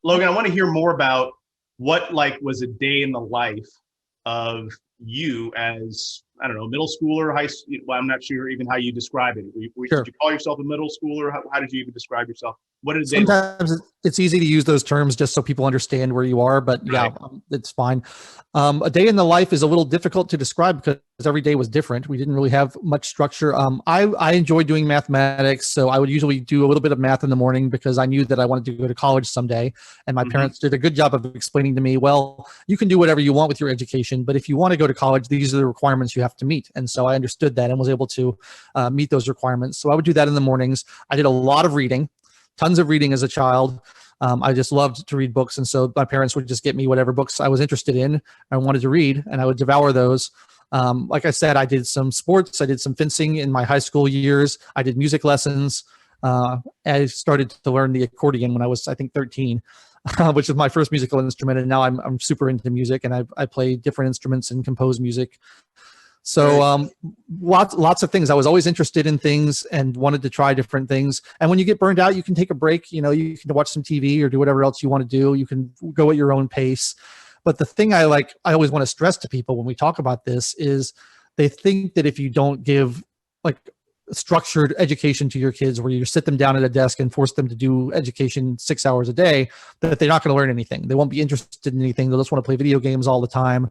Logan, I want to hear more about what was a day in the life of you as, I don't know, middle schooler, high school. Well, I'm not sure even how you describe it. Sure. Did you call yourself a middle schooler? How did you even describe yourself? What did a day look like? Sometimes it's easy to use those terms just so people understand where you are, but yeah, Right. it's fine. A day in the life is a little difficult to describe because every day was different. We didn't really have much structure. I enjoyed doing mathematics, so I would usually do a little bit of math in the morning because I knew that I wanted to go to college someday. And my parents did a good job of explaining to me, well, you can do whatever you want with your education, but if you want to go to college, these are the requirements you have to meet. And so I understood that and was able to meet those requirements. So I would do that in the mornings. I did a lot of reading. Tons of reading as a child. I just loved to read books. And so my parents would just get me whatever books I was interested in, I wanted to read, and I would devour those. Like I said, I did some sports. I did some fencing in my high school years. I did music lessons. I started to learn the accordion when I was, I think, 13, which is my first musical instrument. And now I'm super into music, and I play different instruments and compose music. So lots of things. I was always interested in things and wanted to try different things. And when you get burned out, you can take a break. You can watch some TV or do whatever else you want to do. You can go at your own pace. But the thing I always want to stress to people when we talk about this is they think that if you don't give structured education to your kids, where you sit them down at a desk and force them to do education 6 hours a day, that they're not going to learn anything. They won't be interested in anything. They'll just want to play video games all the time.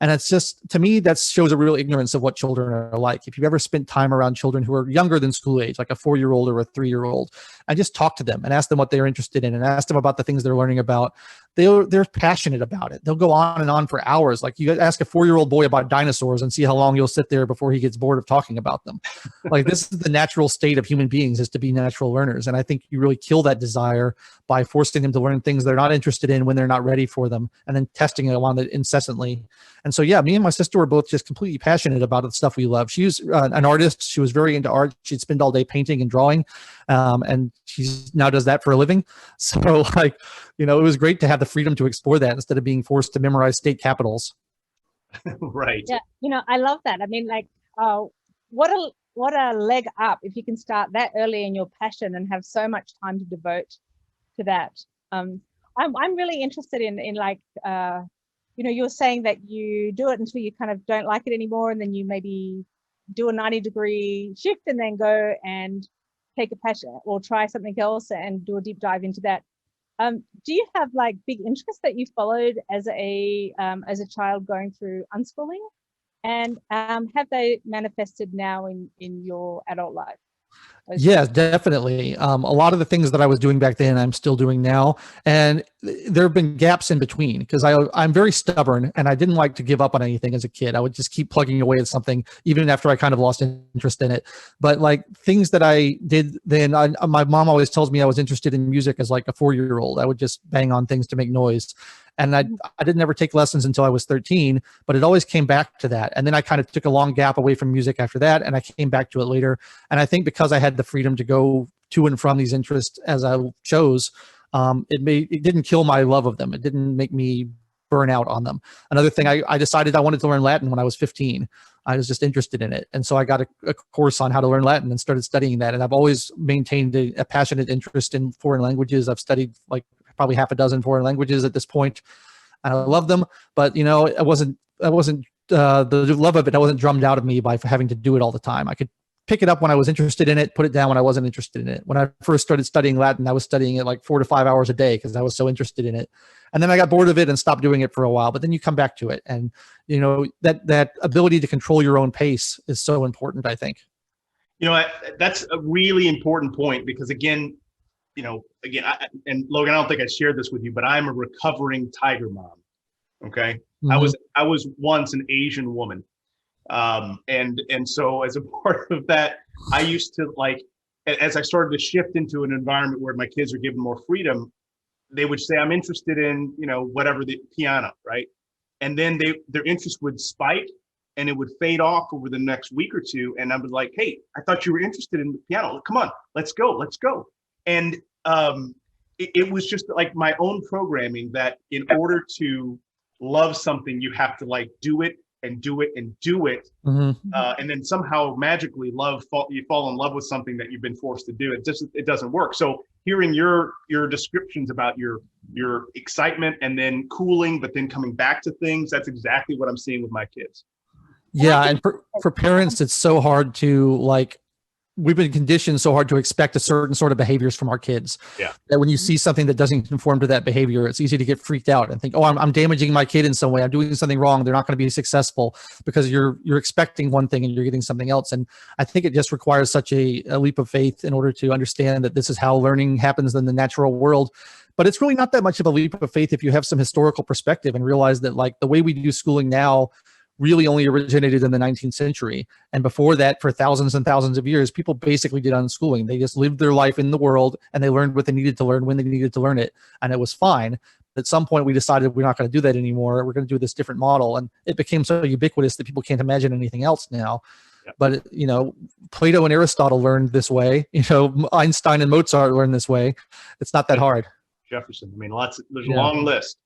And it's just, to me, that shows a real ignorance of what children are like. If you've ever spent time around children who are younger than school age, like a 4-year-old or a 3-year-old, and just talk to them and ask them what they're interested in and ask them about the things they're learning about, they're passionate about it. They'll go on and on for hours. Like, you ask a 4-year-old boy about dinosaurs and see how long you'll sit there before he gets bored of talking about them. Like, this is the natural state of human beings, is to be natural learners. And I think you really kill that desire by forcing them to learn things they're not interested in when they're not ready for them, and then testing it on it incessantly. And so, yeah, me and my sister were both just completely passionate about the stuff we love. She was an artist. She was very into art. She'd spend all day painting and drawing. And she now does that for a living. So, it was great to have the freedom to explore that instead of being forced to memorize state capitals. Right. Yeah. I love that. I mean, what a leg up if you can start that early in your passion and have so much time to devote to that. I'm really interested in you're saying that you do it until you kind of don't like it anymore, and then you maybe do a 90-degree shift and then go and take a passion or try something else and do a deep dive into that. Do you have big interests that you followed as a child going through unschooling, and have they manifested now in your adult life? Yeah, definitely. A lot of the things that I was doing back then, I'm still doing now. And there have been gaps in between because I'm very stubborn, and I didn't like to give up on anything as a kid. I would just keep plugging away at something, even after I kind of lost interest in it. But things that I did then, my mom always tells me I was interested in music as a 4-year-old. I would just bang on things to make noise. And I didn't ever take lessons until I was 13, but it always came back to that. And then I kind of took a long gap away from music after that, and I came back to it later. And I think because I had the freedom to go to and from these interests as I chose, it didn't kill my love of them. It didn't make me burn out on them. Another thing, I decided I wanted to learn Latin when I was 15. I was just interested in it. And so I got a course on how to learn Latin and started studying that. And I've always maintained a passionate interest in foreign languages. I've studied probably half a dozen foreign languages at this point. I love them, but it wasn't the love of it. I wasn't drummed out of me by having to do it all the time. I could pick it up when I was interested in it, put it down when I wasn't interested in it. When I first started studying Latin, I was studying it 4 to 5 hours a day because I was so interested in it. And then I got bored of it and stopped doing it for a while, but then you come back to it. And, that ability to control your own pace is so important, I think. That's a really important point because and Logan, I don't think I shared this with you, but I'm a recovering tiger mom. Okay. Mm-hmm. I was once an Asian woman. And so as a part of that, I used to as I started to shift into an environment where my kids are given more freedom, they would say, I'm interested in, whatever, the piano. Right. And then their interest would spike and it would fade off over the next week or two. And I was like, hey, I thought you were interested in the piano. Come on, let's go. And it was just my own programming that in order to love something, you have to do it and do it and do it. Mm-hmm. And then somehow magically you fall in love with something that you've been forced to do. It doesn't work. So hearing your descriptions about your excitement and then cooling, but then coming back to things. That's exactly what I'm seeing with my kids. Yeah, and for parents, it's so hard to like. We've been conditioned so hard to expect a certain sort of behaviors from our kids. Yeah. That when you see something that doesn't conform to that behavior, it's easy to get freaked out and think, oh, I'm damaging my kid in some way. I'm doing something wrong. They're not going to be successful, because you're expecting one thing and you're getting something else. And I think it just requires such a leap of faith in order to understand that this is how learning happens in the natural world. But it's really not that much of a leap of faith if you have some historical perspective and realize that like the way we do schooling now really only originated in the 19th century. And before that, for thousands and thousands of years, people basically did unschooling. They just lived their life in the world and they learned what they needed to learn when they needed to learn it. And it was fine. At some point, we decided we're not going to do that anymore. We're going to do this different model. And it became so ubiquitous that people can't imagine anything else now. Yeah. But, you know, Plato and Aristotle learned this way. You know, Einstein and Mozart learned this way. It's not that hard. Jefferson. I mean, there's a long list.